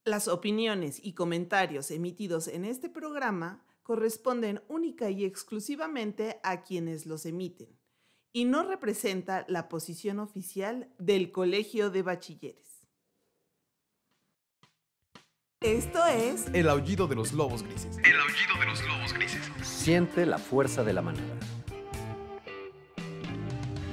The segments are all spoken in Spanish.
Las opiniones y comentarios emitidos en este programa corresponden única y exclusivamente a quienes los emiten y no representa la posición oficial del Colegio de Bachilleres. Esto es El aullido de los lobos grises. El aullido de los lobos grises. Siente la fuerza de la manada.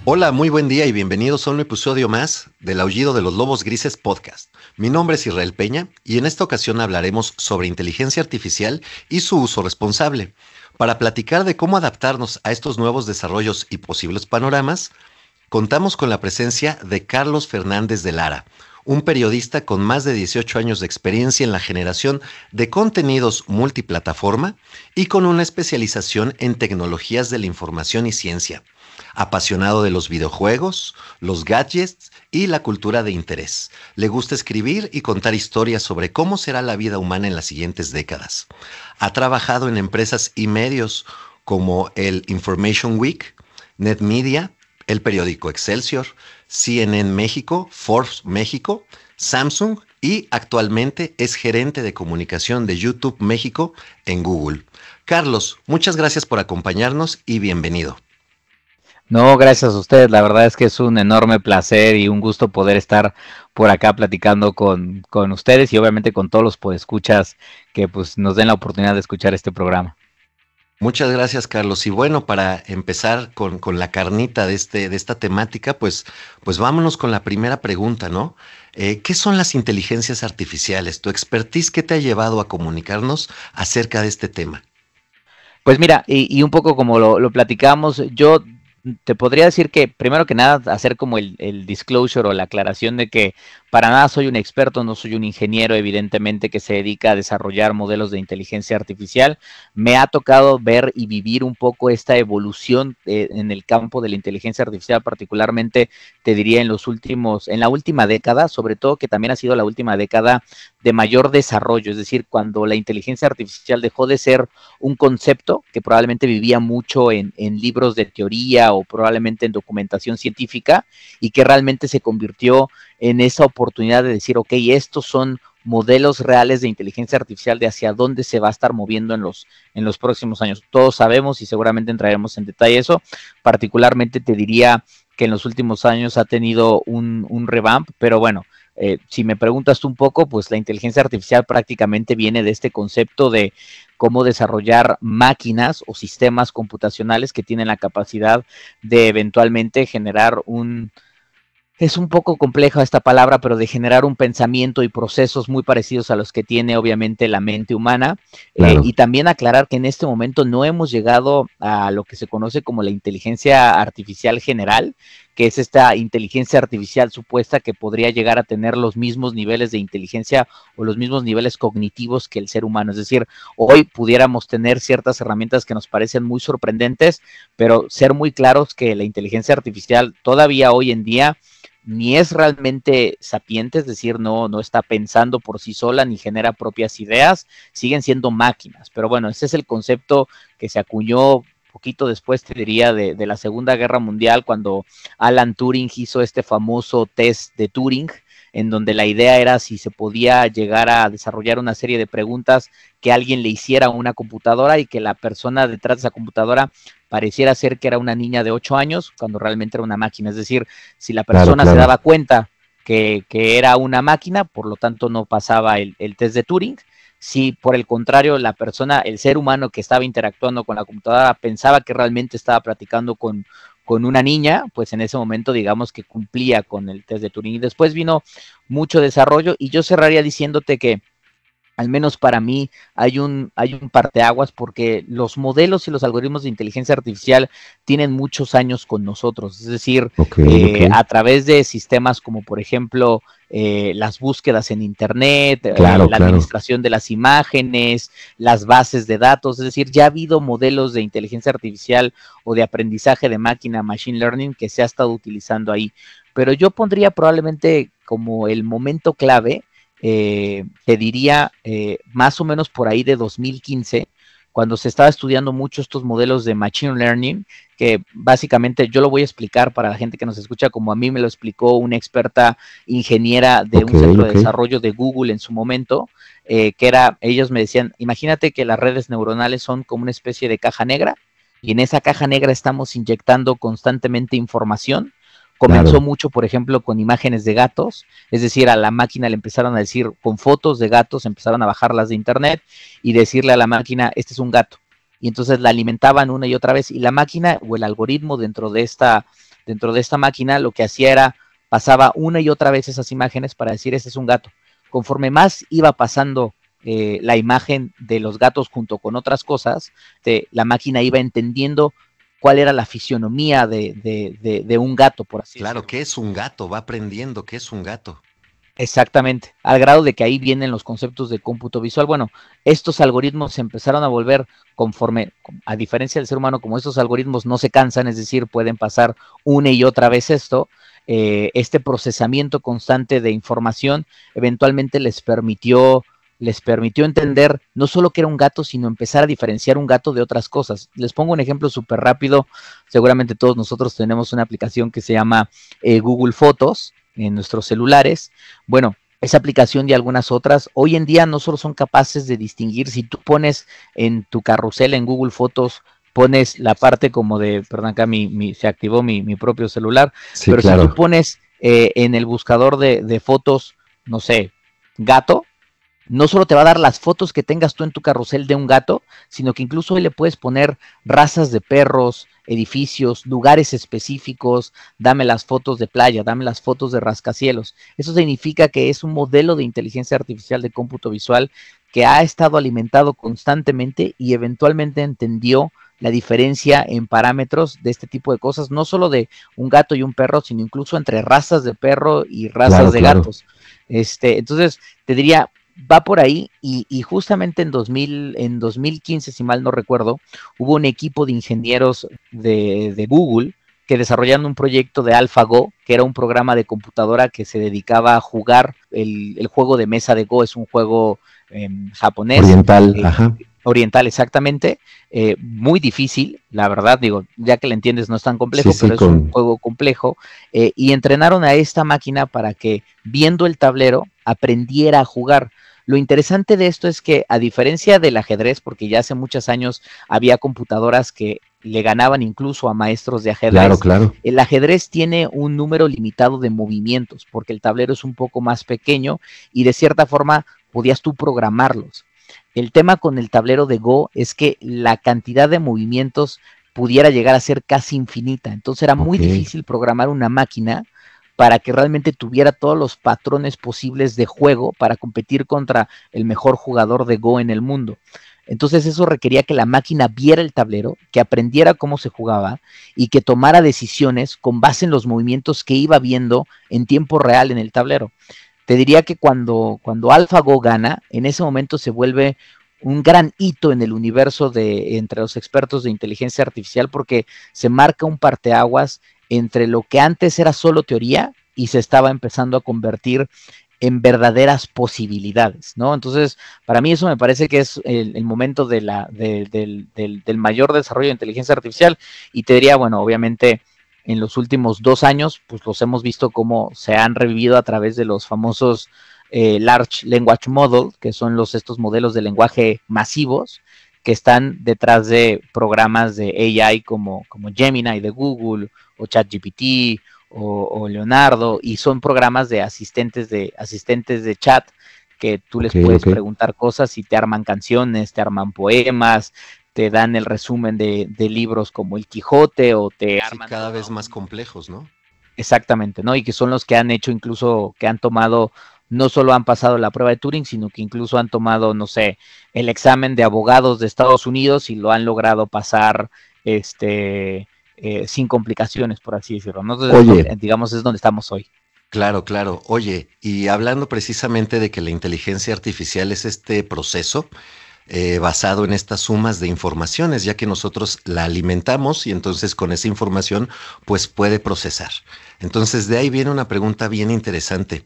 Hola, muy buen día y bienvenidos a un episodio más del Aullido de los Lobos Grises podcast. Mi nombre es Israel Peña y en esta ocasión hablaremos sobre inteligencia artificial y su uso responsable. Para platicar de cómo adaptarnos a estos nuevos desarrollos y posibles panoramas, contamos con la presencia de Carlos Fernández de Lara, un periodista con más de 18 años de experiencia en la generación de contenidos multiplataforma y con una especialización en tecnologías de la información y ciencia. Apasionado de los videojuegos, los gadgets y la cultura de interés. Le gusta escribir y contar historias sobre cómo será la vida humana en las siguientes décadas. Ha trabajado en empresas y medios como el Information Week, NetMedia, el periódico Excelsior, CNN México, Forbes México, Samsung y actualmente es gerente de comunicación de YouTube México en Google. Carlos, muchas gracias por acompañarnos y bienvenido. No, gracias a ustedes. La verdad es que es un enorme placer y un gusto poder estar por acá platicando con ustedes y obviamente con todos los podescuchas que pues nos den la oportunidad de escuchar este programa. Muchas gracias, Carlos. Y bueno, para empezar con la carnita de esta temática, pues vámonos con la primera pregunta, ¿no? ¿Qué son las inteligencias artificiales? ¿Tu expertise qué te ha llevado a comunicarnos acerca de este tema? Pues mira, y un poco como lo platicamos, yo te podría decir que primero que nada hacer como el disclosure o la aclaración de que para nada soy un experto, no soy un ingeniero evidentemente que se dedica a desarrollar modelos de inteligencia artificial. Me ha tocado ver y vivir un poco esta evolución en el campo de la inteligencia artificial, particularmente te diría en la última década, sobre todo que también ha sido la última década de mayor desarrollo, es decir, cuando la inteligencia artificial dejó de ser un concepto que probablemente vivía mucho en libros de teoría o probablemente en documentación científica y que realmente se convirtió en esa oportunidad de decir, ok, estos son modelos reales de inteligencia artificial de hacia dónde se va a estar moviendo en los próximos años. Todos sabemos y seguramente entraremos en detalle eso, particularmente te diría que en los últimos años ha tenido un revamp, pero bueno, si me preguntas tú un poco, pues la inteligencia artificial prácticamente viene de este concepto de cómo desarrollar máquinas o sistemas computacionales que tienen la capacidad de eventualmente generar es un poco compleja esta palabra, pero de generar un pensamiento y procesos muy parecidos a los que tiene obviamente la mente humana. Claro. Y también aclarar que en este momento no hemos llegado a lo que se conoce como la inteligencia artificial general, que es esta inteligencia artificial supuesta que podría llegar a tener los mismos niveles de inteligencia o los mismos niveles cognitivos que el ser humano. Es decir, hoy pudiéramos tener ciertas herramientas que nos parecen muy sorprendentes, pero ser muy claros que la inteligencia artificial todavía hoy en día ni es realmente sapiente, es decir, no está pensando por sí sola ni genera propias ideas, siguen siendo máquinas. Pero bueno, ese es el concepto que se acuñó poquito después, te diría, de la Segunda Guerra Mundial, cuando Alan Turing hizo este famoso test de Turing, en donde la idea era si se podía llegar a desarrollar una serie de preguntas que alguien le hiciera a una computadora y que la persona detrás de esa computadora pareciera ser que era una niña de 8 años, cuando realmente era una máquina. Es decir, si la persona se daba cuenta que era una máquina, por lo tanto no pasaba el test de Turing. Si por el contrario la persona, el ser humano que estaba interactuando con la computadora pensaba que realmente estaba platicando con una niña, pues en ese momento digamos que cumplía con el test de Turing. Y después vino mucho desarrollo y yo cerraría diciéndote que al menos para mí hay un parteaguas porque los modelos y los algoritmos de inteligencia artificial tienen muchos años con nosotros, es decir, a través de sistemas como por ejemplo las búsquedas en internet, la administración de las imágenes, las bases de datos, es decir, ya ha habido modelos de inteligencia artificial o de aprendizaje de máquina, machine learning, que se ha estado utilizando ahí, pero yo pondría probablemente como el momento clave, te diría más o menos por ahí de 2015, cuando se estaba estudiando mucho estos modelos de Machine Learning, que básicamente yo lo voy a explicar para la gente que nos escucha como a mí me lo explicó una experta ingeniera de un centro de desarrollo de Google en su momento, que era, ellos me decían, imagínate que las redes neuronales son como una especie de caja negra, y en esa caja negra estamos inyectando constantemente información. Comenzó mucho, por ejemplo, con imágenes de gatos, es decir, a la máquina le empezaron a decir, con fotos de gatos, empezaron a bajarlas de internet y decirle a la máquina, este es un gato. Y entonces la alimentaban una y otra vez, y la máquina o el algoritmo dentro de esta máquina lo que hacía era, pasaba una y otra vez esas imágenes para decir, este es un gato. Conforme más iba pasando la imagen de los gatos junto con otras cosas, la máquina iba entendiendo cuál era la fisionomía de un gato, por así decirlo. Claro, ¿qué es un gato? Va aprendiendo qué es un gato. Exactamente, al grado de que ahí vienen los conceptos de cómputo visual. Bueno, estos algoritmos se empezaron a volver conforme, a diferencia del ser humano, como estos algoritmos no se cansan, es decir, pueden pasar una y otra vez esto, este procesamiento constante de información eventualmente les permitió entender no solo que era un gato, sino empezar a diferenciar un gato de otras cosas. Les pongo un ejemplo súper rápido. Seguramente todos nosotros tenemos una aplicación que se llama Google Fotos en nuestros celulares. Bueno, esa aplicación y algunas otras, hoy en día no solo son capaces de distinguir, si tú pones en tu carrusel en Google Fotos, pones la parte como de, perdón, acá se activó mi propio celular, sí, pero claro, si tú pones en el buscador de fotos, no sé, gato, no solo te va a dar las fotos que tengas tú en tu carrusel de un gato, sino que incluso hoy le puedes poner razas de perros, edificios, lugares específicos, dame las fotos de playa, dame las fotos de rascacielos. Eso significa que es un modelo de inteligencia artificial de cómputo visual que ha estado alimentado constantemente y eventualmente entendió la diferencia en parámetros de este tipo de cosas, no solo de un gato y un perro, sino incluso entre razas de perro y razas de gatos. Entonces, te diría, va por ahí y justamente en 2015, si mal no recuerdo, hubo un equipo de ingenieros de Google que desarrollaron un proyecto de AlphaGo, que era un programa de computadora que se dedicaba a jugar el juego de mesa de Go. Es un juego japonés. Oriental, ajá. Oriental, exactamente, muy difícil, la verdad, digo, ya que le entiendes no es tan complejo, pero es un juego complejo, y entrenaron a esta máquina para que, viendo el tablero, aprendiera a jugar. Lo interesante de esto es que, a diferencia del ajedrez, porque ya hace muchos años había computadoras que le ganaban incluso a maestros de ajedrez, claro. El ajedrez tiene un número limitado de movimientos, porque el tablero es un poco más pequeño y de cierta forma podías tú programarlos. El tema con el tablero de Go es que la cantidad de movimientos pudiera llegar a ser casi infinita, entonces era muy difícil programar una máquina para que realmente tuviera todos los patrones posibles de juego para competir contra el mejor jugador de Go en el mundo. Entonces eso requería que la máquina viera el tablero, que aprendiera cómo se jugaba y que tomara decisiones con base en los movimientos que iba viendo en tiempo real en el tablero. Te diría que cuando AlphaGo gana, en ese momento se vuelve un gran hito en el universo entre los expertos de inteligencia artificial, porque se marca un parteaguas entre lo que antes era solo teoría y se estaba empezando a convertir en verdaderas posibilidades, ¿no? Entonces, para mí eso me parece que es el momento del mayor desarrollo de inteligencia artificial, y te diría, bueno, obviamente en los últimos 2 años, pues los hemos visto cómo se han revivido a través de los famosos Large Language Model, que son estos modelos de lenguaje masivos, que están detrás de programas de AI como Gemini de Google, o ChatGPT, o Leonardo, y son programas de asistentes de chat, que tú les puedes preguntar cosas y te arman canciones, te arman poemas, te dan el resumen de libros como El Quijote, o te arman cada vez más complejos, ¿no? Exactamente, ¿no? Y que son los que han hecho incluso, que han tomado, no solo han pasado la prueba de Turing, sino que incluso han tomado, no sé, el examen de abogados de Estados Unidos y lo han logrado pasar sin complicaciones, por así decirlo, ¿no? Entonces, digamos, es donde estamos hoy. Claro, claro. Oye, y hablando precisamente de que la inteligencia artificial es este proceso basado en estas sumas de informaciones, ya que nosotros la alimentamos y entonces con esa información pues puede procesar. Entonces de ahí viene una pregunta bien interesante.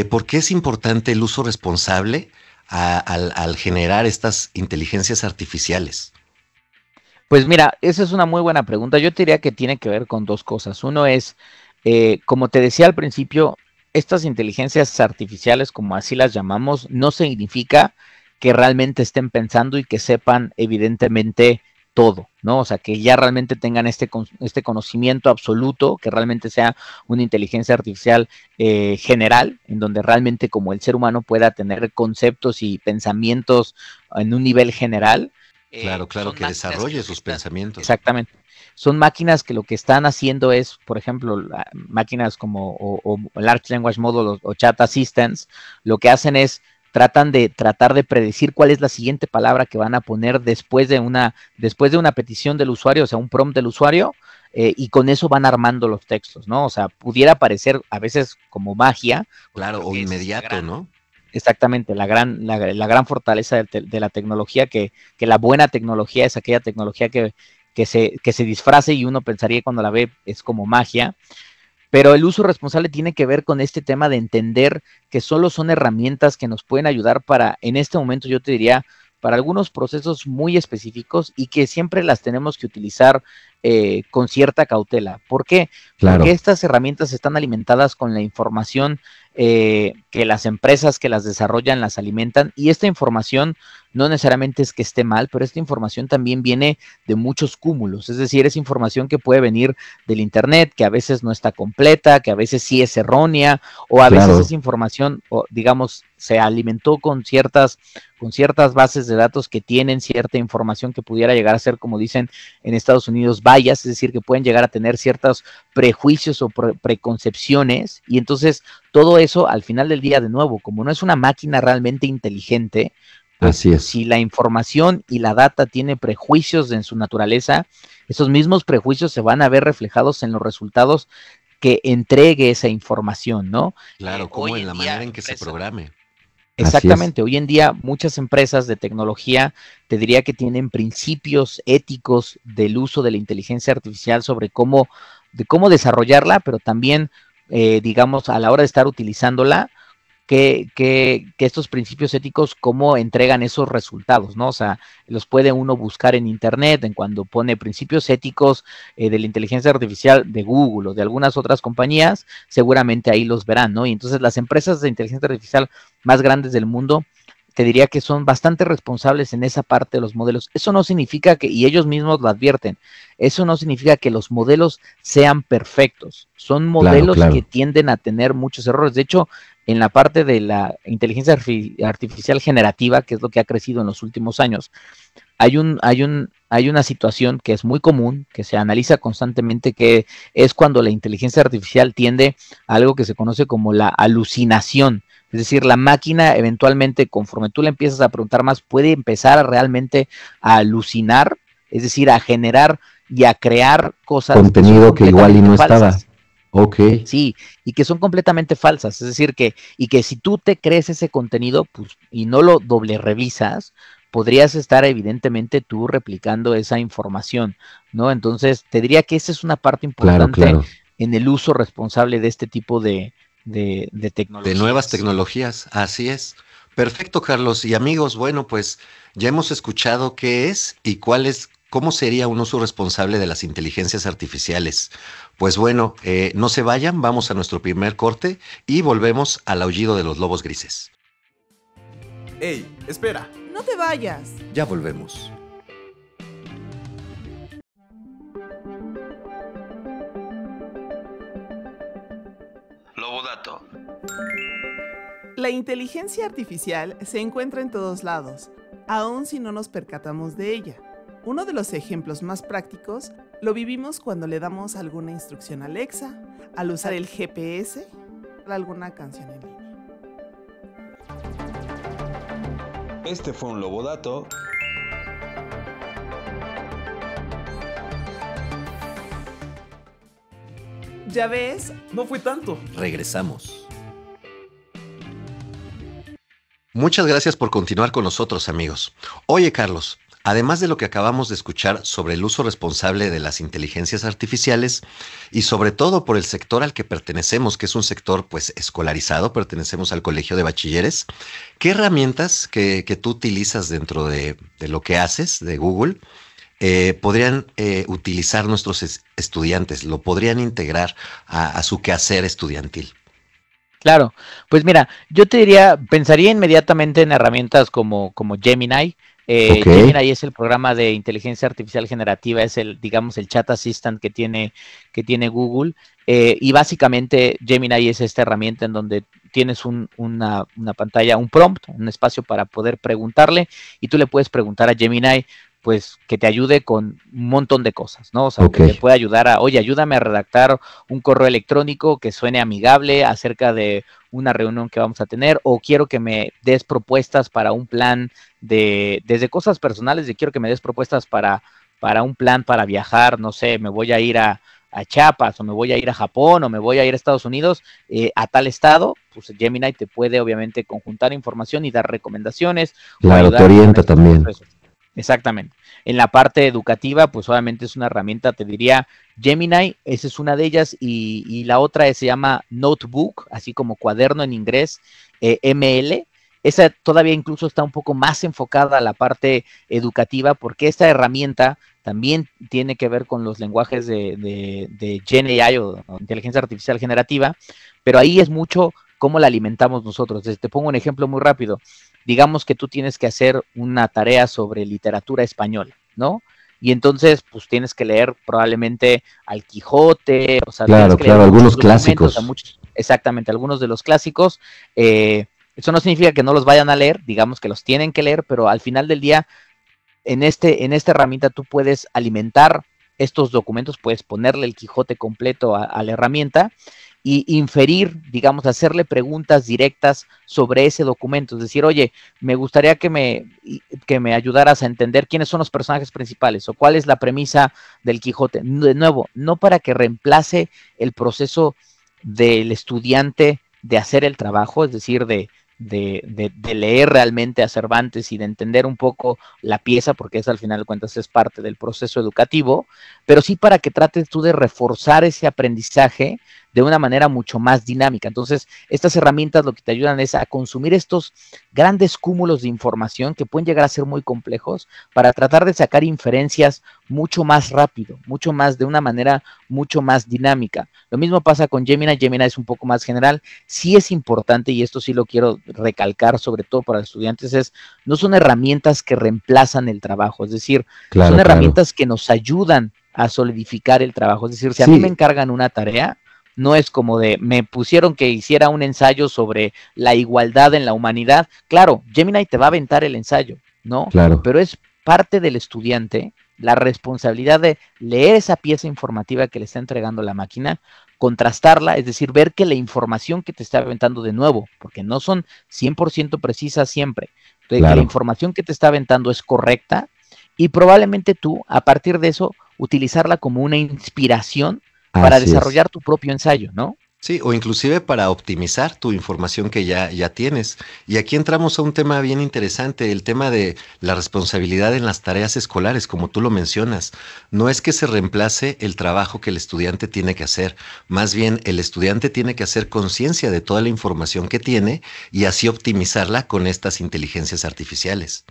¿Por qué es importante el uso responsable al generar estas inteligencias artificiales? Pues mira, esa es una muy buena pregunta. Yo te diría que tiene que ver con dos cosas. Uno es, como te decía al principio, estas inteligencias artificiales, como así las llamamos, no significa que realmente estén pensando y que sepan evidentemente todo, ¿no? O sea, que ya realmente tengan este conocimiento absoluto, que realmente sea una inteligencia artificial general, en donde realmente como el ser humano pueda tener conceptos y pensamientos en un nivel general. Claro, que desarrolle sus pensamientos. Exactamente. Son máquinas que lo que están haciendo es, por ejemplo, máquinas como o Large Language Model o Chat Assistants, lo que hacen es tratar de predecir cuál es la siguiente palabra que van a poner después de una petición del usuario, o sea, un prompt del usuario, y con eso van armando los textos, ¿no? O sea, pudiera parecer a veces como magia. Claro, o inmediato, ¿no? Exactamente, la gran fortaleza de la tecnología, que la buena tecnología es aquella tecnología que se disfrace y uno pensaría cuando la ve es como magia. Pero el uso responsable tiene que ver con este tema de entender que solo son herramientas que nos pueden ayudar para, en este momento yo te diría, para algunos procesos muy específicos y que siempre las tenemos que utilizar con cierta cautela. ¿Por qué? Claro. Porque estas herramientas están alimentadas con la información que las empresas que las desarrollan las alimentan, y esta información no necesariamente es que esté mal, pero esta información también viene de muchos cúmulos, es decir, es información que puede venir del internet, que a veces no está completa, que a veces sí es errónea, o a veces esa información, digamos, se alimentó con ciertas bases de datos que tienen cierta información que pudiera llegar a ser, como dicen en Estados Unidos, bias, es decir, que pueden llegar a tener ciertos prejuicios o preconcepciones, y entonces todo eso al final del día, de nuevo, como no es una máquina realmente inteligente, pues así es. Si la información y la data tiene prejuicios en su naturaleza, esos mismos prejuicios se van a ver reflejados en los resultados que entregue esa información, ¿no? Claro, como en la manera en que se programe. Exactamente, hoy en día muchas empresas de tecnología te diría que tienen principios éticos del uso de la inteligencia artificial sobre cómo desarrollarla, pero también, digamos, a la hora de estar utilizándola, que estos principios éticos, cómo entregan esos resultados, ¿no? O sea, los puede uno buscar en internet, en cuando pone principios éticos de la inteligencia artificial de Google o de algunas otras compañías, seguramente ahí los verán, ¿no? Y entonces las empresas de inteligencia artificial más grandes del mundo, te diría que son bastante responsables en esa parte de los modelos. Eso no significa que, y ellos mismos lo advierten, eso no significa que los modelos sean perfectos. Son modelos que tienden a tener muchos errores. De hecho, en la parte de la inteligencia artificial generativa, que es lo que ha crecido en los últimos años, hay una situación que es muy común, que se analiza constantemente, que es cuando la inteligencia artificial tiende a algo que se conoce como la alucinación. Es decir, la máquina eventualmente, conforme tú le empiezas a preguntar más, puede empezar a realmente a alucinar, es decir, a generar y a crear cosas. Contenido que igual y no falsas. estaba. Ok. Sí, y que son completamente falsas. Es decir, que si tú te crees ese contenido, pues, y no lo doble revisas, podrías estar evidentemente tú replicando esa información, ¿no? Entonces, te diría que esa es una parte importante en el uso responsable de este tipo de tecnologías. De nuevas tecnologías, así es. Perfecto, Carlos. Y amigos, bueno, pues ya hemos escuchado qué es y cómo sería un uso responsable de las inteligencias artificiales. Pues bueno, no se vayan, vamos a nuestro primer corte y volvemos al aullido de los lobos grises. ¡Ey, espera! No te vayas. Ya volvemos. Lobodato. La inteligencia artificial se encuentra en todos lados, aun si no nos percatamos de ella. Uno de los ejemplos más prácticos lo vivimos cuando le damos alguna instrucción a Alexa, al usar el GPS para alguna canción en línea. Este fue un Lobodato. ¿Ya ves? No fue tanto. Regresamos. Muchas gracias por continuar con nosotros, amigos. Oye, Carlos, Además de lo que acabamos de escuchar sobre el uso responsable de las inteligencias artificiales y sobre todo por el sector al que pertenecemos, que es un sector pues escolarizado, pertenecemos al colegio de bachilleres, ¿qué herramientas que tú utilizas dentro de lo que haces de Google podrían utilizar nuestros estudiantes, lo podrían integrar a su quehacer estudiantil? Claro, pues mira, yo te diría, pensaría inmediatamente en herramientas como Gemini. Gemini es el programa de inteligencia artificial generativa, es digamos, el chat assistant que tiene Google, y básicamente Gemini es esta herramienta en donde tienes una pantalla, un prompt, un espacio para poder preguntarle, y tú le puedes preguntar a Gemini, pues, que te ayude con un montón de cosas, ¿no? O sea, que te pueda ayudar oye, ayúdame a redactar un correo electrónico que suene amigable acerca de una reunión que vamos a tener, o quiero que me des propuestas para un plan desde cosas personales, quiero que me des propuestas para un plan para viajar, no sé, me voy a ir a Chiapas, o me voy a ir a Japón, o me voy a ir a Estados Unidos, a tal estado, pues Gemini te puede obviamente conjuntar información y dar recomendaciones. Claro, te orienta también. Exactamente. En la parte educativa, pues obviamente es una herramienta, te diría, Gemini, esa es una de ellas, y la otra se llama Notebook, así como cuaderno en inglés, ML. Esa todavía incluso está un poco más enfocada a la parte educativa, porque esta herramienta también tiene que ver con los lenguajes de GenAI o inteligencia artificial generativa, pero ahí es mucho cómo la alimentamos nosotros. Te pongo un ejemplo muy rápido. Digamos que tú tienes que hacer una tarea sobre literatura española, ¿no? Y entonces, pues tienes que leer probablemente al Quijote, o sea, claro, algunos clásicos. Exactamente, algunos de los clásicos. Eso no significa que no los vayan a leer, digamos que los tienen que leer, pero al final del día, en esta herramienta tú puedes alimentar estos documentos, puedes ponerle el Quijote completo a la herramienta y inferir, digamos, hacerle preguntas directas sobre ese documento. Es decir, oye, me gustaría que me ayudaras a entender quiénes son los personajes principales o cuál es la premisa del Quijote. De nuevo, no para que reemplace el proceso del estudiante de hacer el trabajo, es decir, de leer realmente a Cervantes y de entender un poco la pieza, porque esa al final de cuentas es parte del proceso educativo, pero sí para que trates tú de reforzar ese aprendizaje de una manera mucho más dinámica. Entonces, estas herramientas lo que te ayudan es a consumir estos grandes cúmulos de información que pueden llegar a ser muy complejos para tratar de sacar inferencias mucho más rápido, mucho más, de una manera mucho más dinámica. Lo mismo pasa con Gemini. Gemini es un poco más general. Sí es importante, y esto sí lo quiero recalcar, sobre todo para los estudiantes, no son herramientas que reemplazan el trabajo, es decir, son herramientas que nos ayudan a solidificar el trabajo. Es decir, si a mí me encargan una tarea, no es como me pusieron que hiciera un ensayo sobre la igualdad en la humanidad. Claro, Gemini te va a aventar el ensayo, ¿no? Claro. Pero es parte del estudiante la responsabilidad de leer esa pieza informativa que le está entregando la máquina, contrastarla, es decir, ver que la información que te está aventando, de nuevo, porque no son 100% precisas siempre, que la información que te está aventando es correcta, y probablemente tú, a partir de eso, utilizarla como una inspiración para desarrollar tu propio ensayo, ¿no? Sí, o inclusive para optimizar tu información que ya tienes. Y aquí entramos a un tema bien interesante, el tema de la responsabilidad en las tareas escolares, como tú lo mencionas. No es que se reemplace el trabajo que el estudiante tiene que hacer, más bien el estudiante tiene que hacer conciencia de toda la información que tiene y así optimizarla con estas inteligencias artificiales.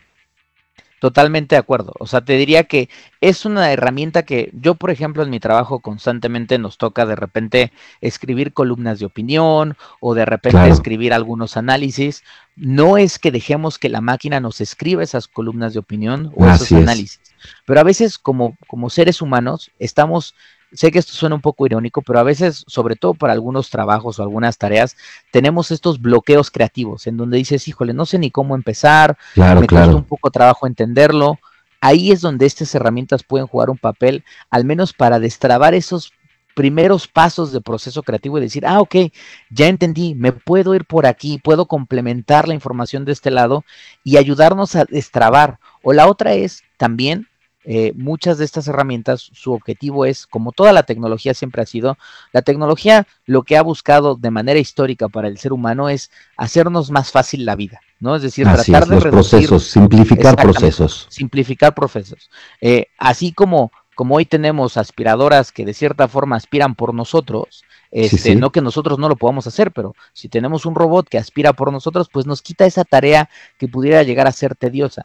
Totalmente de acuerdo. O sea, te diría que es una herramienta que yo, por ejemplo, en mi trabajo constantemente nos toca de repente escribir columnas de opinión o de repente escribir algunos análisis. No es que dejemos que la máquina nos escriba esas columnas de opinión o esos análisis, pero a veces como seres humanos estamos... Sé que esto suena un poco irónico, pero a veces, sobre todo para algunos trabajos o algunas tareas, tenemos estos bloqueos creativos en donde dices, híjole, no sé ni cómo empezar, me cuesta un poco trabajo entenderlo. Ahí es donde estas herramientas pueden jugar un papel, al menos para destrabar esos primeros pasos de proceso creativo y decir, ok, ya entendí, me puedo ir por aquí, puedo complementar la información de este lado y ayudarnos a destrabar. O la otra es también... muchas de estas herramientas, su objetivo es, como toda la tecnología siempre ha sido, la tecnología lo que ha buscado de manera histórica para el ser humano es hacernos más fácil la vida, ¿no? Es decir, Así tratar es, de los reducir, procesos, simplificar exactamente, procesos. simplificar procesos. Así como hoy tenemos aspiradoras que de cierta forma aspiran por nosotros, Sí, sí, no que nosotros no lo podamos hacer, pero si tenemos un robot que aspira por nosotros, pues nos quita esa tarea que pudiera llegar a ser tediosa.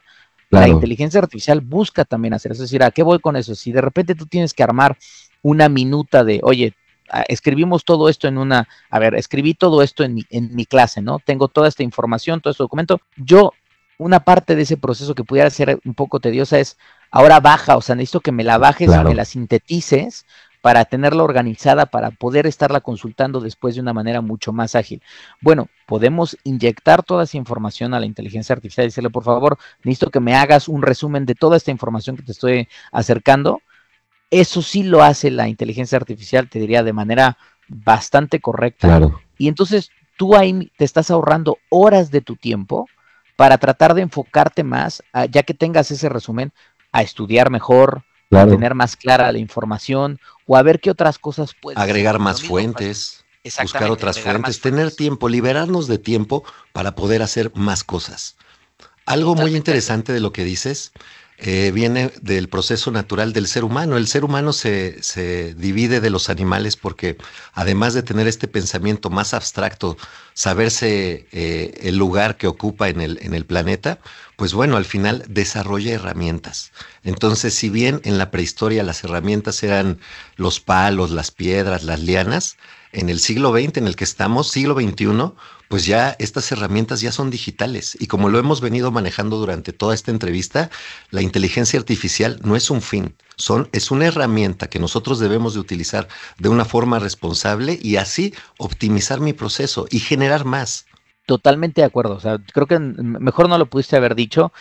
La claro, inteligencia artificial busca también hacer eso. Es decir, ¿a qué voy con eso? Si de repente tú tienes que armar una minuta de, oye, escribimos todo esto escribí todo esto en mi clase, ¿no? Tengo toda esta información, todo este documento. Una parte de ese proceso que pudiera ser un poco tediosa es, ahora baja, o sea, necesito que me la bajes y me claro. la sintetices para tenerla organizada, para poder estarla consultando después de una manera mucho más ágil. Bueno, podemos inyectar toda esa información a la inteligencia artificial y decirle, por favor, necesito que me hagas un resumen de toda esta información que te estoy acercando. Eso sí lo hace la inteligencia artificial, te diría, de manera bastante correcta. Claro. Y entonces tú ahí te estás ahorrando horas de tu tiempo para tratar de enfocarte más, ya que tengas ese resumen, a estudiar mejor, a Claro. tener más clara la información o a ver qué otras cosas puedes Agregar hacer. más Lo mismo fuentes, buscar exactamente, otras agregar más fuentes, tener fuentes. tiempo, liberarnos de tiempo para poder hacer más cosas. Algo muy Totalmente de acuerdo. interesante de lo que dices viene del proceso natural del ser humano. El ser humano se divide de los animales porque además de tener este pensamiento más abstracto, saberse el lugar que ocupa en el planeta, pues bueno, al final desarrolla herramientas. Entonces, si bien en la prehistoria las herramientas eran los palos, las piedras, las lianas, en el siglo XX en el que estamos, siglo XXI, pues ya estas herramientas ya son digitales. Y como lo hemos venido manejando durante toda esta entrevista, la inteligencia artificial no es un fin, es una herramienta que nosotros debemos de utilizar de una forma responsable y así optimizar mi proceso y generar más. Totalmente de acuerdo, o sea, creo que mejor no lo pudiste haber dicho.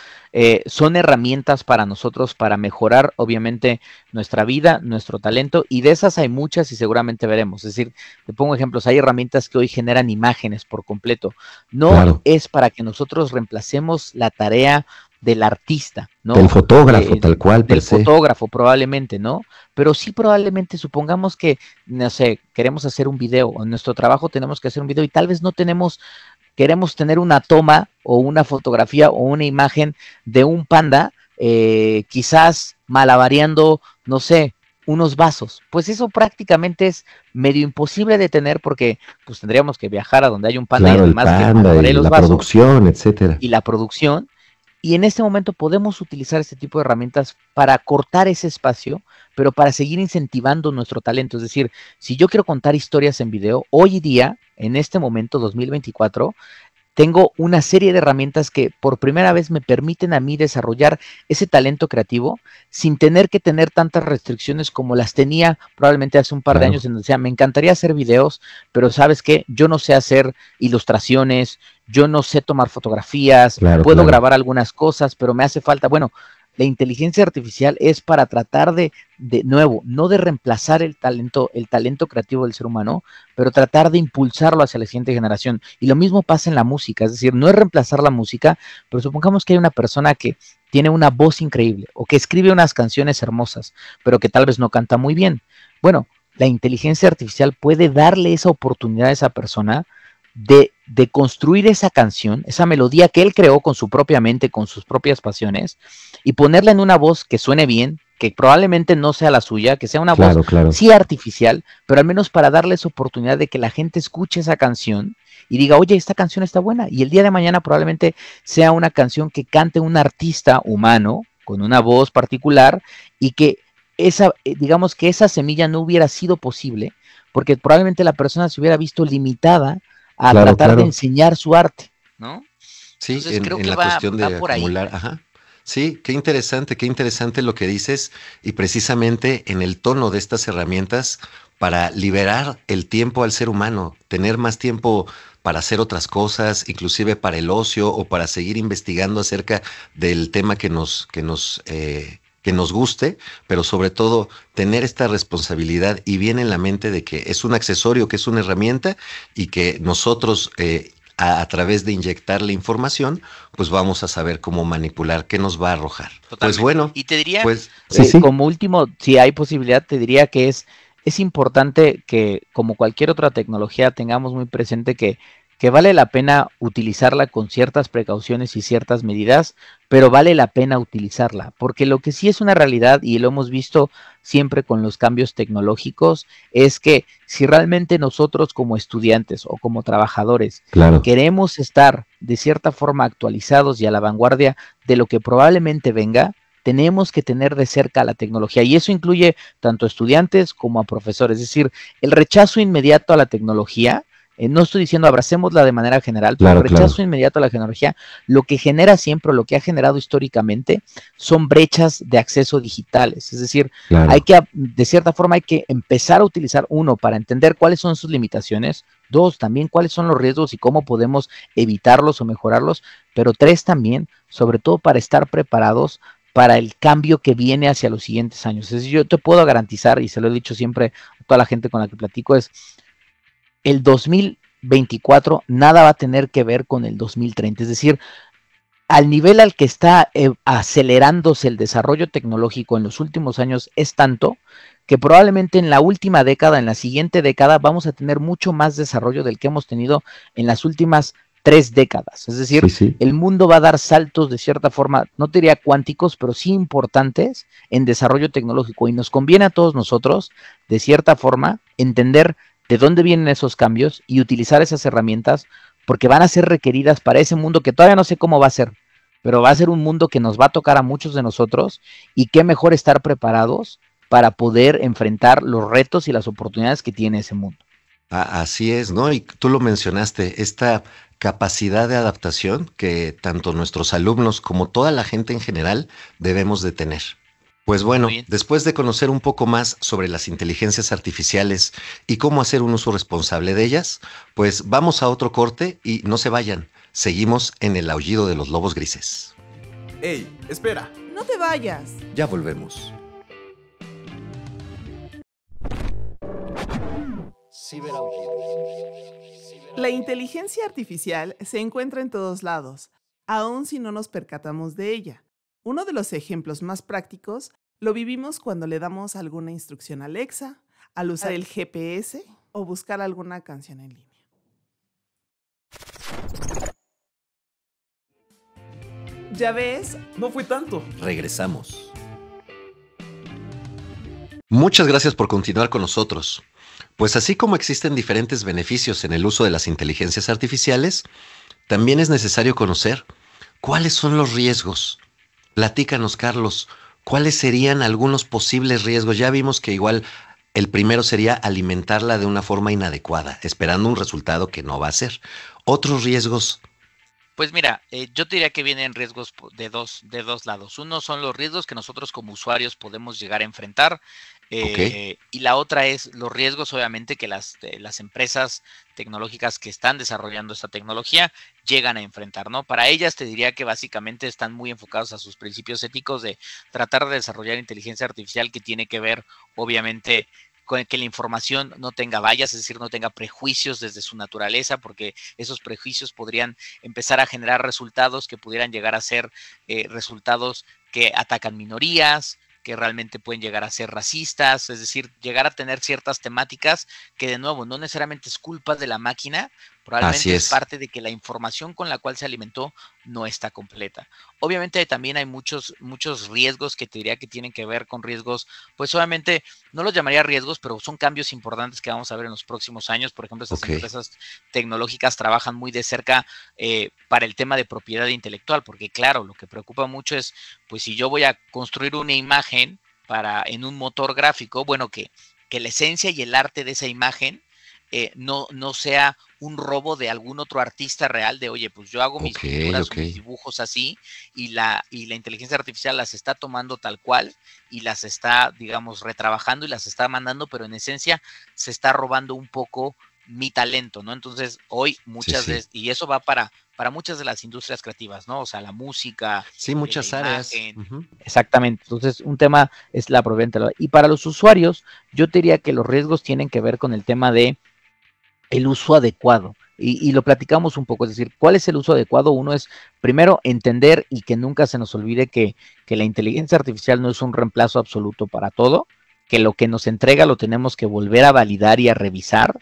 Son herramientas para nosotros para mejorar obviamente nuestra vida, nuestro talento, y de esas hay muchas y seguramente veremos. Es decir, te pongo ejemplos, hay herramientas que hoy generan imágenes por completo. No Claro. es para que nosotros reemplacemos la tarea del artista, ¿no? Del fotógrafo, tal cual, per Del se. fotógrafo probablemente, ¿no? Pero sí probablemente, supongamos que, no sé, queremos hacer un video, o en nuestro trabajo tenemos que hacer un video y tal vez no queremos tener una toma o una fotografía o una imagen de un panda, quizás malabareando, no sé, unos vasos. Pues eso prácticamente es medio imposible de tener porque pues tendríamos que viajar a donde hay un panda Claro, y el además que panda malabaree y los la vasos producción, etcétera. y la producción. Y en este momento podemos utilizar este tipo de herramientas para cortar ese espacio, pero para seguir incentivando nuestro talento. Es decir, si yo quiero contar historias en video, hoy día, en este momento, 2024, tengo una serie de herramientas que por primera vez me permiten a mí desarrollar ese talento creativo sin tener que tener tantas restricciones como las tenía probablemente hace un par de Claro. años, en donde decía, me encantaría hacer videos, pero ¿sabes qué? Yo no sé hacer ilustraciones, yo no sé tomar fotografías, Claro, puedo claro. grabar algunas cosas, pero me hace falta, bueno, la inteligencia artificial es para tratar de nuevo, no de reemplazar el talento creativo del ser humano, pero tratar de impulsarlo hacia la siguiente generación. Y lo mismo pasa en la música, es decir, no es reemplazar la música, pero supongamos que hay una persona que tiene una voz increíble o que escribe unas canciones hermosas, pero que tal vez no canta muy bien. Bueno, la inteligencia artificial puede darle esa oportunidad a esa persona de construir esa canción, esa melodía que él creó con su propia mente, con sus propias pasiones, y ponerla en una voz que suene bien, que probablemente no sea la suya, que sea una Claro, voz claro. sí artificial, pero al menos para darles oportunidad de que la gente escuche esa canción y diga, oye, esta canción está buena, y el día de mañana probablemente sea una canción que cante un artista humano, con una voz particular, y que digamos que esa semilla no hubiera sido posible, porque probablemente la persona se hubiera visto limitada a Claro, tratar de claro. enseñar su arte, ¿no? Sí, Entonces creo en que la va cuestión de por ahí. acumular, ajá. Sí, qué interesante lo que dices y precisamente en el tono de estas herramientas para liberar el tiempo al ser humano, tener más tiempo para hacer otras cosas, inclusive para el ocio o para seguir investigando acerca del tema que nos guste, pero sobre todo tener esta responsabilidad y bien en la mente de que es un accesorio, que es una herramienta y que nosotros a través de inyectarle información, pues vamos a saber cómo manipular, qué nos va a arrojar. Pues Totalmente. bueno, Y te diría, pues sí. como último, si hay posibilidad, te diría que es importante que, como cualquier otra tecnología, tengamos muy presente que que vale la pena utilizarla con ciertas precauciones y ciertas medidas, pero vale la pena utilizarla, porque lo que sí es una realidad, y lo hemos visto siempre con los cambios tecnológicos, es que si realmente nosotros como estudiantes o como trabajadores queremos estar de cierta forma actualizados y a la vanguardia de lo que probablemente venga, tenemos que tener de cerca la tecnología, y eso incluye tanto a estudiantes como a profesores. Es decir, el rechazo inmediato a la tecnología, no estoy diciendo abracémosla de manera general, pero el rechazo inmediato a la tecnología, lo que genera siempre, lo que ha generado históricamente, son brechas de acceso digitales. Es decir, hay que, de cierta forma, hay que empezar a utilizar, uno, para entender cuáles son sus limitaciones; dos, también cuáles son los riesgos y cómo podemos evitarlos o mejorarlos; pero tres, también, sobre todo, para estar preparados para el cambio que viene hacia los siguientes años. Es decir, yo te puedo garantizar, y se lo he dicho siempre a toda la gente con la que platico, es el 2024 nada va a tener que ver con el 2030. Es decir, al nivel al que está acelerándose el desarrollo tecnológico en los últimos años es tanto que probablemente en la última década, en la siguiente década, vamos a tener mucho más desarrollo del que hemos tenido en las últimas 3 décadas. Es decir, el mundo va a dar saltos de cierta forma, no te diría cuánticos, pero sí importantes en desarrollo tecnológico, y nos conviene a todos nosotros, de cierta forma, entender de dónde vienen esos cambios y utilizar esas herramientas, porque van a ser requeridas para ese mundo que todavía no sé cómo va a ser, pero va a ser un mundo que nos va a tocar a muchos de nosotros, y qué mejor estar preparados para poder enfrentar los retos y las oportunidades que tiene ese mundo. Así es, ¿no? Y tú lo mencionaste, esta capacidad de adaptación que tanto nuestros alumnos como toda la gente en general debemos de tener. Pues bueno, después de conocer un poco más sobre las inteligencias artificiales y cómo hacer un uso responsable de ellas, pues vamos a otro corte y no se vayan. Seguimos en el aullido de los lobos grises. ¡Ey, espera! No te vayas. Ya volvemos. La inteligencia artificial se encuentra en todos lados, aun si no nos percatamos de ella. Uno de los ejemplos más prácticos lo vivimos cuando le damos alguna instrucción a Alexa, al usar el GPS o buscar alguna canción en línea. ¿Ya ves? No fue tanto. Regresamos. Muchas gracias por continuar con nosotros. Pues así como existen diferentes beneficios en el uso de las inteligencias artificiales, también es necesario conocer cuáles son los riesgos. Platícanos, Carlos, ¿cuáles serían algunos posibles riesgos? Ya vimos que igual el primero sería alimentarla de una forma inadecuada, esperando un resultado que no va a ser. ¿Otros riesgos? Pues mira, yo te diría que vienen riesgos de dos lados. Uno son los riesgos que nosotros como usuarios podemos llegar a enfrentar, y la otra es los riesgos, obviamente, que las empresas tecnológicas que están desarrollando esta tecnología llegan a enfrentar, ¿no? Para ellas te diría que básicamente están muy enfocados a sus principios éticos de tratar de desarrollar inteligencia artificial que tiene que ver, obviamente, con que la información no tenga fallas, es decir, no tenga prejuicios desde su naturaleza, porque esos prejuicios podrían empezar a generar resultados que pudieran llegar a ser resultados que atacan minorías, que realmente pueden llegar a ser racistas, es decir, llegar a tener ciertas temáticas que, de nuevo, no necesariamente es culpa de la máquina, probablemente es parte de que la información con la cual se alimentó no está completa. Obviamente también hay muchos riesgos que te diría que tienen que ver con riesgos, pues obviamente no los llamaría riesgos, pero son cambios importantes que vamos a ver en los próximos años. Por ejemplo, estas empresas tecnológicas trabajan muy de cerca para el tema de propiedad intelectual, porque claro, lo que preocupa mucho es, pues si yo voy a construir una imagen en un motor gráfico, bueno, que la esencia y el arte de esa imagen no sea un robo de algún otro artista real, de oye, pues yo hago mis pinturas, mis dibujos así, y la inteligencia artificial las está tomando tal cual y las está, digamos, retrabajando y las está mandando, pero en esencia se está robando un poco mi talento, ¿no? Entonces, hoy muchas veces, y eso va para muchas de las industrias creativas, ¿no? O sea, la música. Sí, muchas áreas. Exactamente. Entonces, un tema es la propiedad intelectual. Y para los usuarios, yo te diría que los riesgos tienen que ver con el tema de el uso adecuado. Y lo platicamos un poco, es decir, ¿cuál es el uso adecuado? Uno es, primero, entender y que nunca se nos olvide que la inteligencia artificial no es un reemplazo absoluto para todo, que lo que nos entrega lo tenemos que volver a validar y a revisar,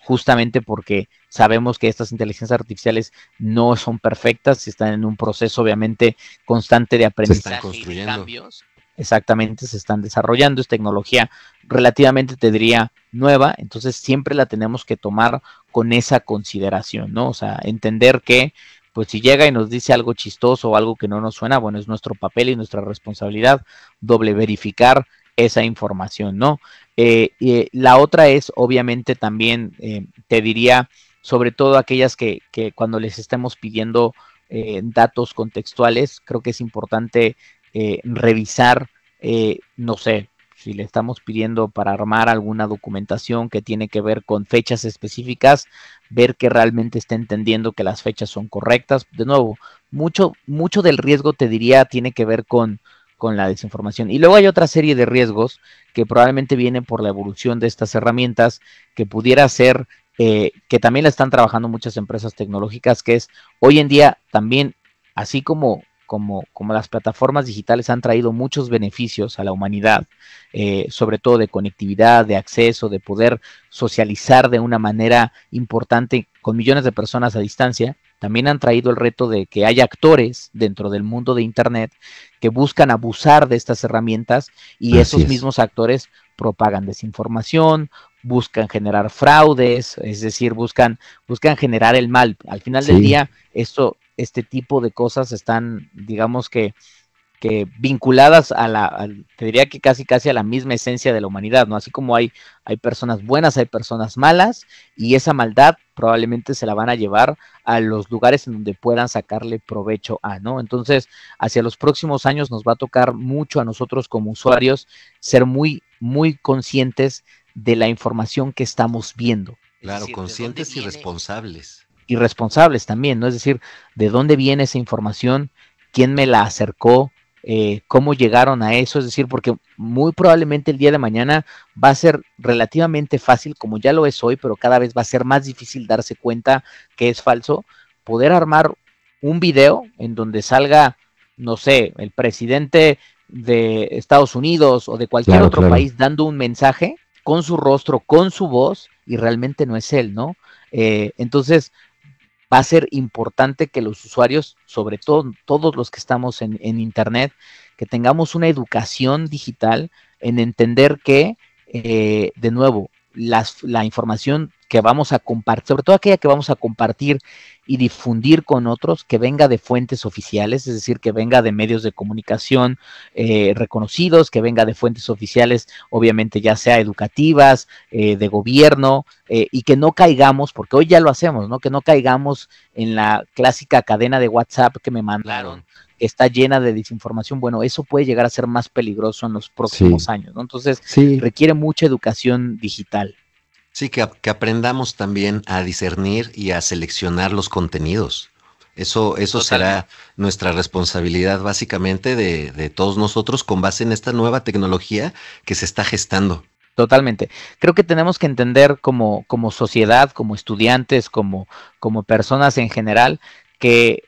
justamente porque sabemos que estas inteligencias artificiales no son perfectas, están en un proceso obviamente constante de aprendizaje y de cambios. Exactamente, se están desarrollando, es tecnología relativamente, te diría, nueva, entonces siempre la tenemos que tomar con esa consideración, ¿no? O sea, entender que, pues si llega y nos dice algo chistoso o algo que no nos suena, bueno, es nuestro papel y nuestra responsabilidad doble verificar esa información, ¿no? Y la otra es, obviamente, también, te diría, sobre todo aquellas que cuando les estemos pidiendo datos contextuales, creo que es importante revisar, no sé, si le estamos pidiendo para armar alguna documentación que tiene que ver con fechas específicas, ver que realmente está entendiendo que las fechas son correctas. De nuevo, mucho del riesgo, te diría, tiene que ver con la desinformación. Y luego hay otra serie de riesgos que probablemente vienen por la evolución de estas herramientas, que pudiera ser, que también la están trabajando muchas empresas tecnológicas, que es hoy en día también, así como las plataformas digitales han traído muchos beneficios a la humanidad, sobre todo de conectividad, de acceso, de poder socializar de una manera importante con millones de personas a distancia, también han traído el reto de que haya actores dentro del mundo de Internet que buscan abusar de estas herramientas y esos mismos actores propagan desinformación, buscan generar fraudes, es decir, buscan generar el mal. Al final del día, este tipo de cosas están, digamos que vinculadas te diría que casi a la misma esencia de la humanidad, ¿no? Así como hay personas buenas, hay personas malas, y esa maldad probablemente se la van a llevar a los lugares en donde puedan sacarle provecho ¿no? Entonces, hacia los próximos años nos va a tocar mucho a nosotros como usuarios ser muy, muy conscientes de la información que estamos viendo. Claro, es decir, conscientes y responsables. Y responsables también, ¿no? Es decir, ¿de dónde viene esa información? ¿Quién me la acercó? ¿Cómo llegaron a eso? Es decir, porque muy probablemente el día de mañana va a ser relativamente fácil, como ya lo es hoy, pero cada vez va a ser más difícil darse cuenta que es falso, poder armar un video en donde salga, no sé, el presidente de Estados Unidos o de cualquier otro país dando un mensaje con su rostro, con su voz, y realmente no es él, ¿no? Entonces, va a ser importante que los usuarios, sobre todo todos los que estamos en Internet, que tengamos una educación digital en entender que, de nuevo, la información que vamos a compartir, sobre todo aquella que vamos a compartir y difundir con otros, que venga de fuentes oficiales, es decir, que venga de medios de comunicación reconocidos, que venga de fuentes oficiales, obviamente ya sea educativas, de gobierno, y que no caigamos, porque hoy ya lo hacemos, ¿no? Que no caigamos en la clásica cadena de WhatsApp que me mandaron, que está llena de desinformación. Bueno, eso puede llegar a ser más peligroso en los próximos años, ¿no? Entonces, requiere mucha educación digital. Sí, que aprendamos también a discernir y a seleccionar los contenidos. Eso será nuestra responsabilidad básicamente de todos nosotros con base en esta nueva tecnología que se está gestando. Totalmente. Creo que tenemos que entender como sociedad, como estudiantes, como personas en general, que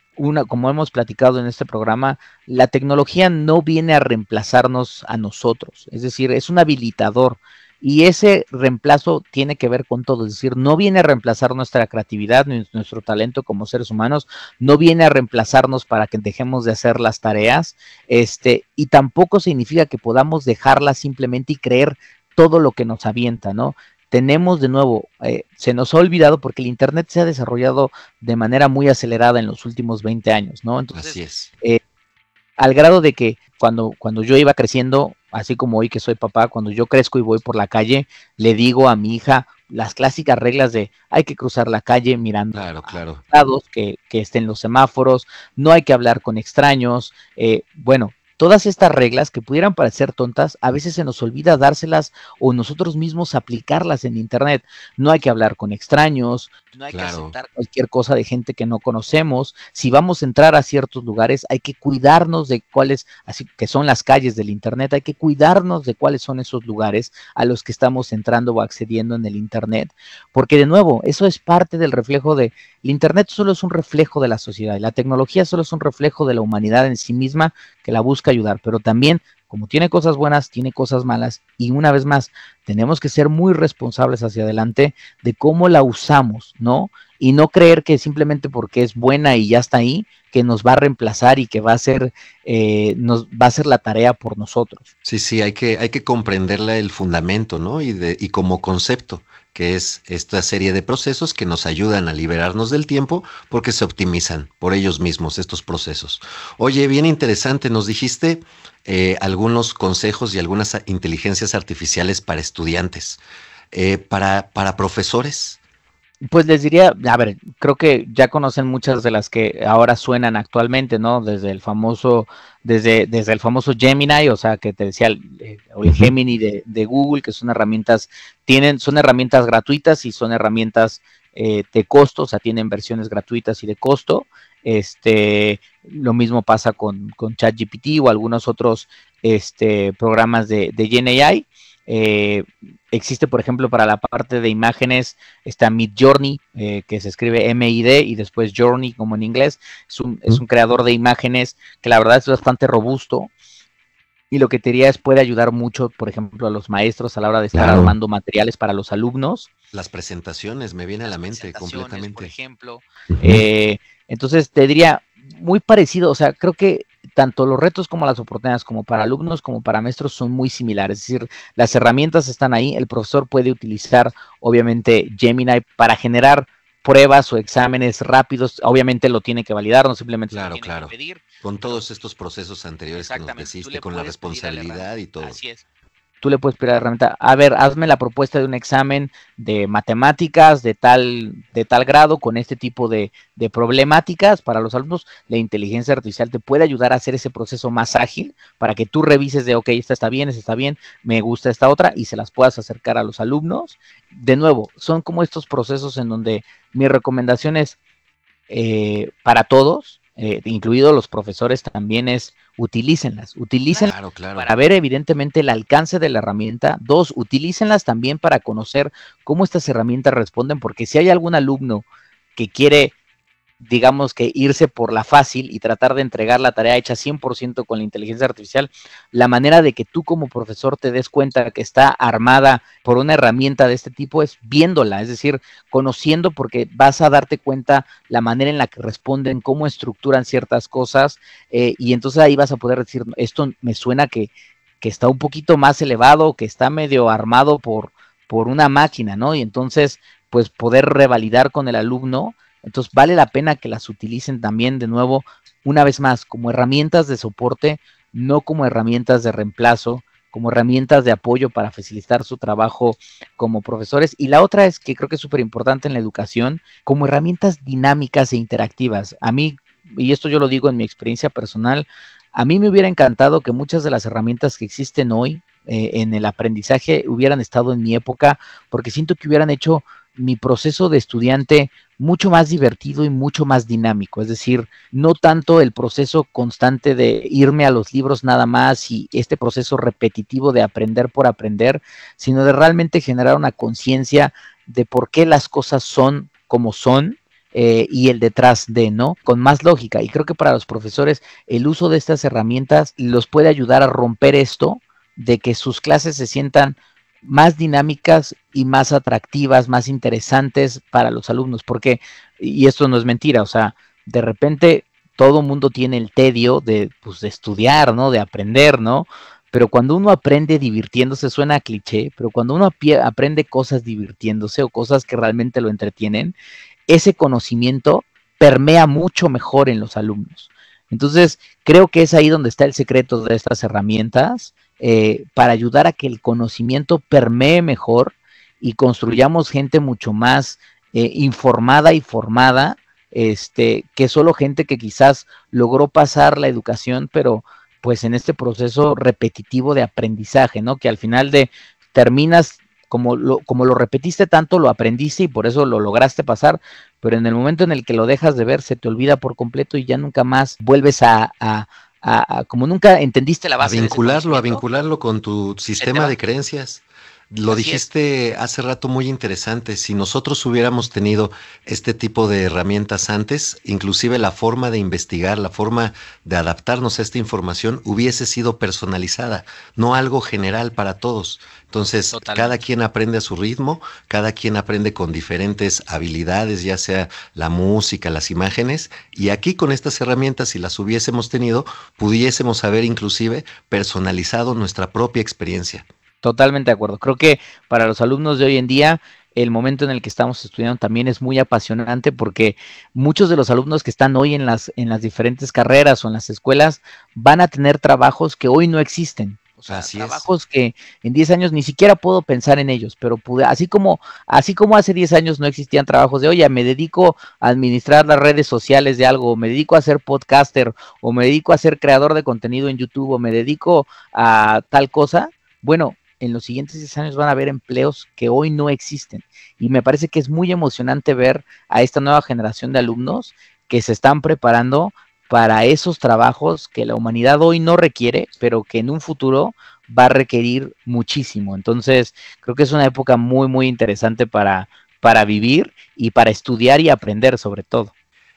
como hemos platicado en este programa, la tecnología no viene a reemplazarnos a nosotros. Es decir, es un habilitador. Y ese reemplazo tiene que ver con todo, es decir, no viene a reemplazar nuestra creatividad, nuestro talento como seres humanos, no viene a reemplazarnos para que dejemos de hacer las tareas, y tampoco significa que podamos dejarlas simplemente y creer todo lo que nos avienta, ¿no? Tenemos de nuevo, se nos ha olvidado porque el Internet se ha desarrollado de manera muy acelerada en los últimos 20 años, ¿no? Entonces, así es. Al grado de que cuando yo iba creciendo, así como hoy que soy papá, cuando yo crezco y voy por la calle, le digo a mi hija las clásicas reglas de hay que cruzar la calle mirando a los lados, que estén los semáforos, no hay que hablar con extraños, bueno, todas estas reglas que pudieran parecer tontas, a veces se nos olvida dárselas o nosotros mismos aplicarlas en Internet. No hay que hablar con extraños, no hay que aceptar cualquier cosa de gente que no conocemos. Si vamos a entrar a ciertos lugares, hay que cuidarnos de cuáles, así que son las calles del Internet, hay que cuidarnos de cuáles son esos lugares a los que estamos entrando o accediendo en el Internet, porque de nuevo, eso es parte del reflejo de... El Internet solo es un reflejo de la sociedad y la tecnología solo es un reflejo de la humanidad en sí misma que la busca ayudar, pero también como tiene cosas buenas, tiene cosas malas, y una vez más, tenemos que ser muy responsables hacia adelante de cómo la usamos, ¿no? Y no creer que simplemente porque es buena y ya está ahí, que nos va a reemplazar y que va a ser, nos va a hacer la tarea por nosotros. Sí, hay que comprenderle el fundamento, ¿no? Y como concepto, que es esta serie de procesos que nos ayudan a liberarnos del tiempo porque se optimizan por ellos mismos estos procesos. Oye, bien interesante, nos dijiste algunos consejos y algunas inteligencias artificiales para estudiantes, para profesores. Pues les diría, a ver, creo que ya conocen muchas de las que ahora suenan actualmente, ¿no? Desde el famoso Gemini, o sea, que te decía, o el Gemini de Google, que son herramientas gratuitas y son herramientas de costo, o sea, tienen versiones gratuitas y de costo. Lo mismo pasa con ChatGPT o algunos otros programas de GenAI. Existe, por ejemplo, para la parte de imágenes, está Midjourney, que se escribe M-I-D y después Journey, como en inglés. Es un creador de imágenes que la verdad es bastante robusto. Y lo que te diría es, puede ayudar mucho, por ejemplo, a los maestros a la hora de estar armando materiales para los alumnos. Las presentaciones, me viene a la mente completamente. Por ejemplo. Entonces, te diría, muy parecido, o sea, creo que tanto los retos como las oportunidades, como para alumnos como para maestros, son muy similares. Es decir, las herramientas están ahí, el profesor puede utilizar, obviamente, Gemini para generar pruebas o exámenes rápidos. Obviamente lo tiene que validar, no simplemente lo tiene que pedir. Con todos estos procesos anteriores que nos deciste, con la responsabilidad y todo. Así es. Tú le puedes pedir a la herramienta, a ver, hazme la propuesta de un examen de matemáticas de tal grado con este tipo de problemáticas para los alumnos. La inteligencia artificial te puede ayudar a hacer ese proceso más ágil para que tú revises de, ok, esta está bien, me gusta esta otra, y se las puedas acercar a los alumnos. De nuevo, son como estos procesos en donde mi recomendación es para todos, incluidos los profesores, también es utilícenlas claro. Para ver evidentemente el alcance de la herramienta. 2, utilícenlas también para conocer cómo estas herramientas responden, porque si hay algún alumno que quiere, digamos, que irse por la fácil y tratar de entregar la tarea hecha 100% con la inteligencia artificial, la manera de que tú como profesor te des cuenta que está armada por una herramienta de este tipo es viéndola, es decir, conociendo, porque vas a darte cuenta la manera en la que responden, cómo estructuran ciertas cosas, y entonces ahí vas a poder decir, esto me suena que está un poquito más elevado, que está medio armado por una máquina, ¿no? Y entonces, pues poder revalidar con el alumno. Entonces vale la pena que las utilicen también, de nuevo, una vez más, como herramientas de soporte, no como herramientas de reemplazo, como herramientas de apoyo para facilitar su trabajo como profesores. Y la otra es que creo que es súper importante en la educación, como herramientas dinámicas e interactivas. A mí, y esto yo lo digo en mi experiencia personal, a mí me hubiera encantado que muchas de las herramientas que existen hoy en el aprendizaje hubieran estado en mi época, porque siento que hubieran hecho mi proceso de estudiante mucho más divertido y mucho más dinámico. Es decir, no tanto el proceso constante de irme a los libros nada más y este proceso repetitivo de aprender por aprender, sino de realmente generar una conciencia de por qué las cosas son como son, y el detrás de, ¿no? Con más lógica. Y creo que para los profesores el uso de estas herramientas los puede ayudar a romper esto de que sus clases se sientan más dinámicas y más atractivas, más interesantes para los alumnos, porque, y esto no es mentira, o sea, de repente todo mundo tiene el tedio de estudiar, ¿no? De aprender, ¿no? Pero cuando uno aprende divirtiéndose, suena a cliché, pero cuando uno aprende cosas divirtiéndose o cosas que realmente lo entretienen, ese conocimiento permea mucho mejor en los alumnos. Entonces, creo que es ahí donde está el secreto de estas herramientas, para ayudar a que el conocimiento permee mejor y construyamos gente mucho más informada y formada, que solo gente que quizás logró pasar la educación, pero pues en este proceso repetitivo de aprendizaje, ¿no? Que al final terminas, como lo repetiste tanto, lo aprendiste y por eso lo lograste pasar, pero en el momento en el que lo dejas de ver, se te olvida por completo y ya nunca más vuelves a como nunca entendiste la base. A vincularlo con tu sistema de creencias. Lo Así es. dijiste hace rato muy interesante. Si nosotros hubiéramos tenido este tipo de herramientas antes, inclusive la forma de investigar, la forma de adaptarnos a esta información hubiese sido personalizada, no algo general para todos. Entonces, cada Totalmente. quien aprende a su ritmo, cada quien aprende con diferentes habilidades, ya sea la música, las imágenes, y aquí con estas herramientas, si las hubiésemos tenido, pudiésemos haber inclusive personalizado nuestra propia experiencia. Totalmente de acuerdo. Creo que para los alumnos de hoy en día, el momento en el que estamos estudiando también es muy apasionante porque muchos de los alumnos que están hoy en las diferentes carreras o en las escuelas van a tener trabajos que hoy no existen. O sea, Así es. trabajos que en 10 años ni siquiera puedo pensar en ellos, pero así como hace 10 años no existían trabajos de, oye, me dedico a administrar las redes sociales de algo, o me dedico a ser podcaster, o me dedico a ser creador de contenido en YouTube, o me dedico a tal cosa. Bueno, en los siguientes 10 años van a haber empleos que hoy no existen. Y me parece que es muy emocionante ver a esta nueva generación de alumnos que se están preparando para esos trabajos que la humanidad hoy no requiere, pero que en un futuro va a requerir muchísimo. Entonces, creo que es una época muy, muy interesante para vivir y para estudiar y aprender sobre todo.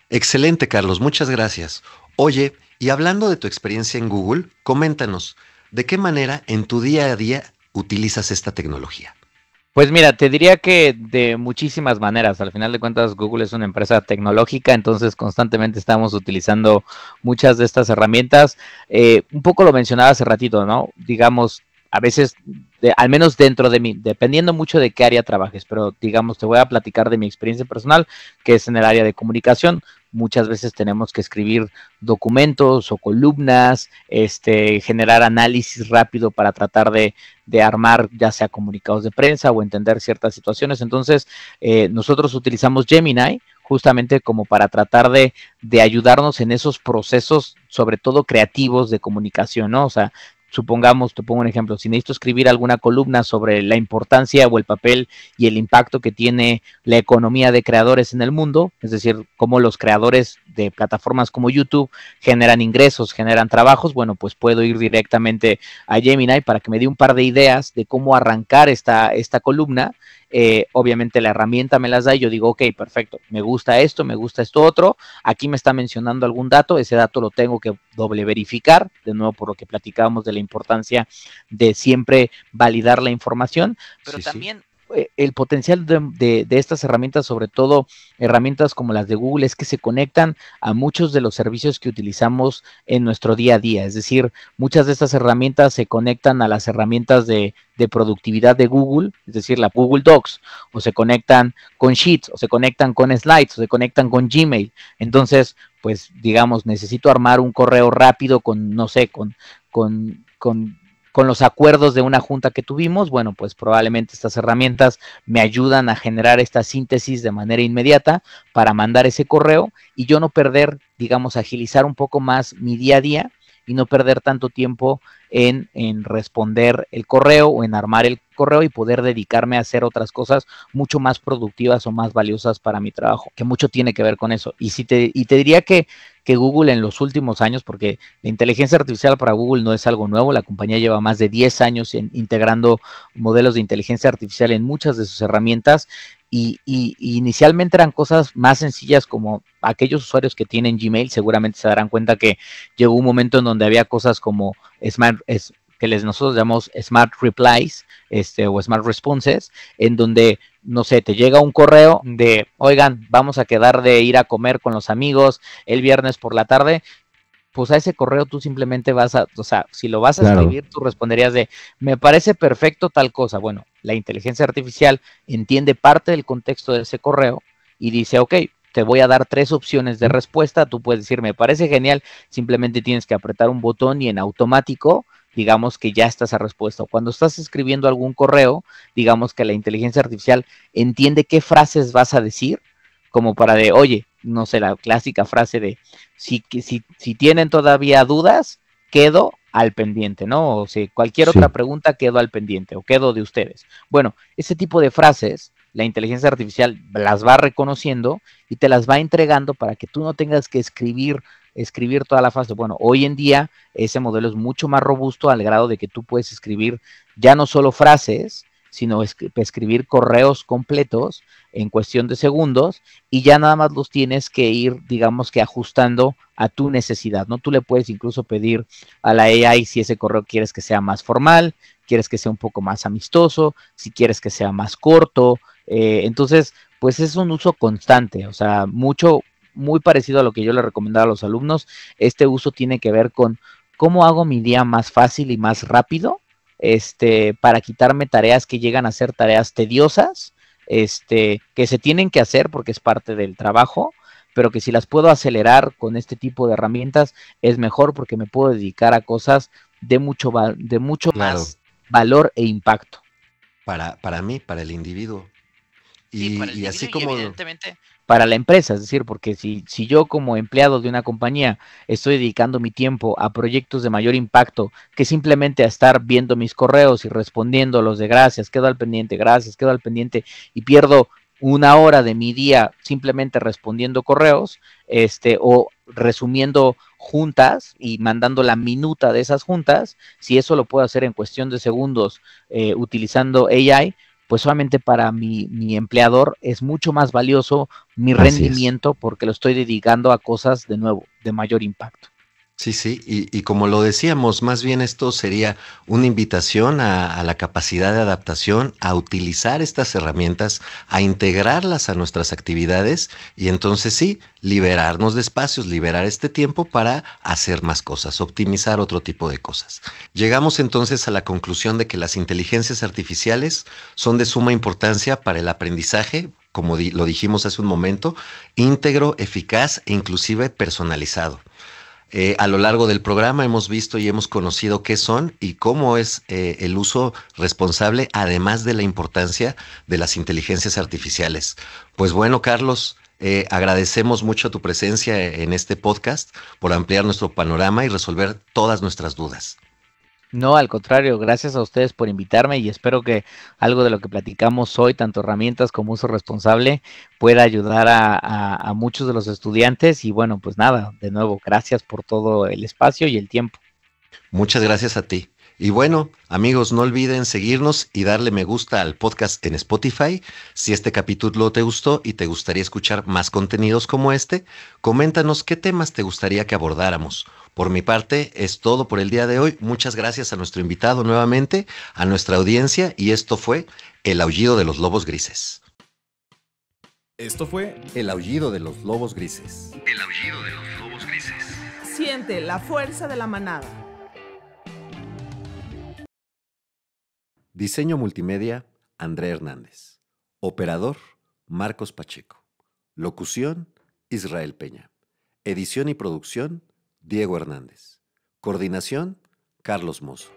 Excelente, Carlos, muchas gracias. Oye, y hablando de tu experiencia en Google, coméntanos, ¿de qué manera en tu día a día utilizas esta tecnología? Pues mira, te diría que de muchísimas maneras. Al final de cuentas, Google es una empresa tecnológica, entonces constantemente estamos utilizando muchas de estas herramientas. Un poco lo mencionaba hace ratito, ¿no? Digamos, a veces, al menos dentro de mí, dependiendo mucho de qué área trabajes, pero digamos, te voy a platicar de mi experiencia personal, que es en el área de comunicación. Muchas veces tenemos que escribir documentos o columnas, generar análisis rápido para tratar de armar ya sea comunicados de prensa o entender ciertas situaciones. Entonces, nosotros utilizamos Gemini justamente como para tratar de ayudarnos en esos procesos, sobre todo creativos de comunicación, ¿no? O sea, supongamos, te pongo un ejemplo, si necesito escribir alguna columna sobre la importancia o el papel y el impacto que tiene la economía de creadores en el mundo, es decir, cómo los creadores de plataformas como YouTube generan ingresos, generan trabajos, bueno, pues puedo ir directamente a Gemini para que me dé un par de ideas de cómo arrancar esta columna. Obviamente la herramienta me las da y yo digo, ok, perfecto, me gusta esto otro, aquí me está mencionando algún dato, ese dato lo tengo que doble verificar, de nuevo por lo que platicábamos de la importancia de siempre validar la información, pero Sí, también el potencial de estas herramientas, sobre todo herramientas como las de Google, es que se conectan a muchos de los servicios que utilizamos en nuestro día a día. Es decir, muchas de estas herramientas se conectan a las herramientas de productividad de Google, es decir, la Google Docs, o se conectan con Sheets, o se conectan con Slides, o se conectan con Gmail. Entonces, pues, digamos, necesito armar un correo rápido con, no sé, con los acuerdos de una junta que tuvimos, bueno, pues probablemente estas herramientas me ayudan a generar esta síntesis de manera inmediata para mandar ese correo y yo no perder, digamos, agilizar un poco más mi día a día y no perder tanto tiempo en responder el correo o en armar el correo y poder dedicarme a hacer otras cosas mucho más productivas o más valiosas para mi trabajo, que mucho tiene que ver con eso. Y te diría que Google en los últimos años, porque la inteligencia artificial para Google no es algo nuevo, la compañía lleva más de 10 años integrando modelos de inteligencia artificial en muchas de sus herramientas y inicialmente eran cosas más sencillas como aquellos usuarios que tienen Gmail seguramente se darán cuenta que llegó un momento en donde había cosas como nosotros llamamos Smart Replies o Smart Responses, en donde, no sé, te llega un correo de, oigan, vamos a quedar de ir a comer con los amigos el viernes por la tarde, pues a ese correo tú simplemente o sea, si lo vas a escribir, tú responderías de, me parece perfecto tal cosa. Bueno, la inteligencia artificial entiende parte del contexto de ese correo y dice, ok, te voy a dar 3 opciones de respuesta, tú puedes decir, me parece genial, simplemente tienes que apretar un botón y en automático, digamos que ya está esa respuesta. Cuando estás escribiendo algún correo, digamos que la inteligencia artificial entiende qué frases vas a decir, como para de, oye, no sé, la clásica frase de, si tienen todavía dudas, quedo al pendiente, ¿no? O sea, cualquier otra pregunta, quedo al pendiente o quedo de ustedes. Bueno, ese tipo de frases, la inteligencia artificial las va reconociendo y te las va entregando para que tú no tengas que escribir toda la frase. Bueno, hoy en día ese modelo es mucho más robusto al grado de que tú puedes escribir ya no solo frases, sino escribir correos completos en cuestión de segundos y ya nada más los tienes que ir, digamos que ajustando a tu necesidad, ¿no? Tú le puedes incluso pedir a la AI si ese correo quieres que sea más formal, quieres que sea un poco más amistoso, si quieres que sea más corto, entonces, pues es un uso constante, o sea, muy parecido a lo que yo le recomendaba a los alumnos. Este uso tiene que ver con cómo hago mi día más fácil y más rápido, para quitarme tareas que llegan a ser tareas tediosas, que se tienen que hacer porque es parte del trabajo, pero que si las puedo acelerar con este tipo de herramientas es mejor porque me puedo dedicar a cosas de mucho Claro, más valor e impacto. para mí, para el individuo. Sí, para el Y así individuo y como, evidentemente para la empresa, es decir, porque si yo como empleado de una compañía estoy dedicando mi tiempo a proyectos de mayor impacto que simplemente a estar viendo mis correos y respondiendo los de gracias, quedo al pendiente, gracias, quedo al pendiente y pierdo una hora de mi día simplemente respondiendo correos, o resumiendo juntas y mandando la minuta de esas juntas, si eso lo puedo hacer en cuestión de segundos utilizando AI, pues solamente para mi empleador es mucho más valioso mi así es. rendimiento porque lo estoy dedicando a cosas de nuevo, de mayor impacto. Sí, sí, y como lo decíamos, más bien esto sería una invitación a la capacidad de adaptación, a utilizar estas herramientas, a integrarlas a nuestras actividades y entonces sí, liberarnos de espacios, liberar este tiempo para hacer más cosas, optimizar otro tipo de cosas. Llegamos entonces a la conclusión de que las inteligencias artificiales son de suma importancia para el aprendizaje, como lo dijimos hace un momento, íntegro, eficaz e inclusive personalizado. A lo largo del programa hemos visto y hemos conocido qué son y cómo es el uso responsable, además de la importancia de las inteligencias artificiales. Pues bueno, Carlos, agradecemos mucho tu presencia en este podcast por ampliar nuestro panorama y resolver todas nuestras dudas. No, al contrario, gracias a ustedes por invitarme y espero que algo de lo que platicamos hoy, tanto herramientas como uso responsable, pueda ayudar a muchos de los estudiantes. Y bueno, pues nada, de nuevo, gracias por todo el espacio y el tiempo. Muchas gracias a ti. Y bueno, amigos, no olviden seguirnos y darle me gusta al podcast en Spotify. Si este capítulo te gustó y te gustaría escuchar más contenidos como este, coméntanos qué temas te gustaría que abordáramos. Por mi parte, es todo por el día de hoy. Muchas gracias a nuestro invitado nuevamente, a nuestra audiencia, y esto fue El Aullido de los Lobos Grises. Esto fue El Aullido de los Lobos Grises. El aullido de los lobos grises. Siente la fuerza de la manada. Diseño multimedia, André Hernández. Operador, Marcos Pacheco. Locución, Israel Peña. Edición y producción, Diego Hernández. Coordinación, Carlos Mozo.